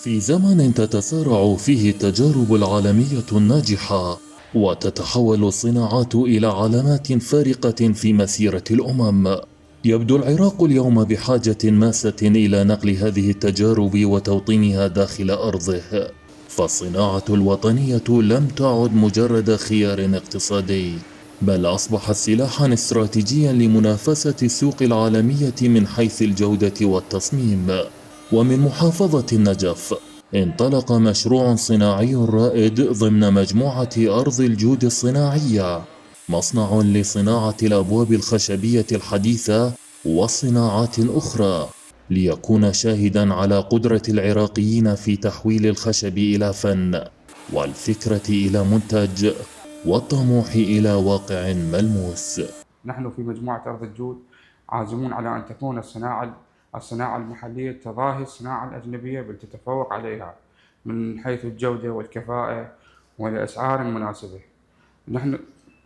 في زمن تتسارع فيه التجارب العالمية الناجحة وتتحول الصناعات إلى علامات فارقة في مسيرة الأمم، يبدو العراق اليوم بحاجة ماسة إلى نقل هذه التجارب وتوطينها داخل أرضه، فالصناعة الوطنية لم تعد مجرد خيار اقتصادي، بل أصبحت سلاحا استراتيجيا لمنافسة السوق العالمية من حيث الجودة والتصميم. ومن محافظة النجف انطلق مشروع صناعي رائد ضمن مجموعة أرض الجود الصناعية، مصنع لصناعة الأبواب الخشبية الحديثة وصناعات أخرى، ليكون شاهدا على قدرة العراقيين في تحويل الخشب إلى فن، والفكرة إلى منتج، والطموح إلى واقع ملموس. نحن في مجموعة أرض الجود عازمون على أن تكون الصناعة المحلية تضاهي الصناعة الأجنبية، بل تتفوق عليها من حيث الجودة والكفاءة والأسعار المناسبة. نحن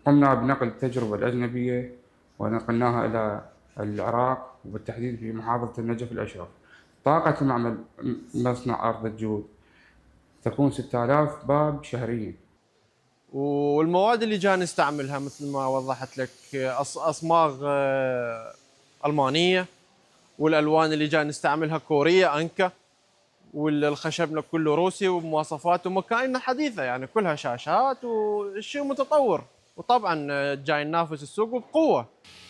قمنا بنقل التجربة الأجنبية ونقلناها إلى العراق، وبالتحديد في محافظة النجف الأشرف. طاقة معمل مصنع أرض الجود تكون 6000 باب شهريا. والمواد اللي جاي نستعملها مثل ما وضحت لك أصماغ ألمانية، والألوان اللي جاي نستعملها كورية أنكا، والخشبنا كله روسي ومواصفات ومكايننا حديثة، يعني كلها شاشات والشيء متطور، وطبعا جاي ننافس السوق بقوة.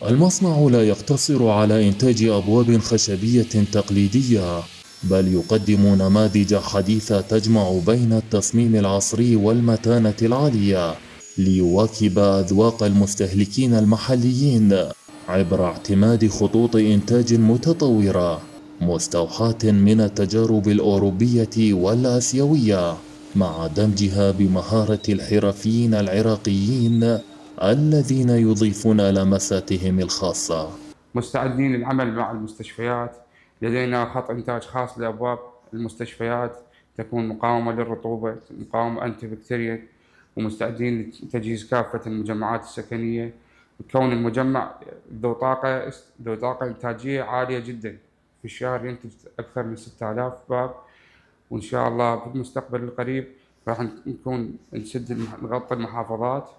المصنع لا يقتصر على إنتاج أبواب خشبية تقليدية، بل يقدم نماذج حديثة تجمع بين التصميم العصري والمتانة العالية، ليواكب أذواق المستهلكين المحليين عبر اعتماد خطوط إنتاج متطورة مستوحاة من التجارب الأوروبية والآسيوية، مع دمجها بمهارة الحرفيين العراقيين الذين يضيفون لمساتهم الخاصة. مستعدين للعمل مع المستشفيات، لدينا خط إنتاج خاص لأبواب المستشفيات تكون مقاومة للرطوبة، مقاومة أنتي بكتيريا، ومستعدين لتجهيز كافة المجمعات السكنية. كون المجمع ذو طاقة إنتاجية عالية جدا، في الشهر ينتج أكثر من 6000 باب، وإن شاء الله في المستقبل القريب راح نغطي المحافظات،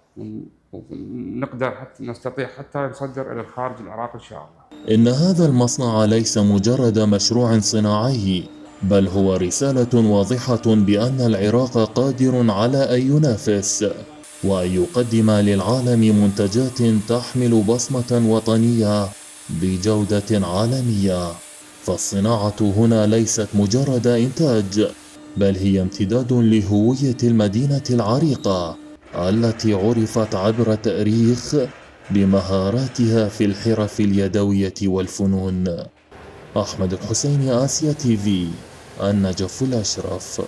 ونقدر نستطيع حتى نصدر إلى الخارج العراق إن شاء الله. إن هذا المصنع ليس مجرد مشروع صناعي، بل هو رسالة واضحة بأن العراق قادر على أن ينافس وأن يقدم للعالم منتجات تحمل بصمة وطنية بجودة عالمية. فالصناعة هنا ليست مجرد إنتاج، بل هي امتداد لهوية المدينة العريقة التي عرفت عبر تاريخ بمهاراتها في الحرف اليدوية والفنون. أحمد الحسيني، آسيا تي في، النجف الأشرف.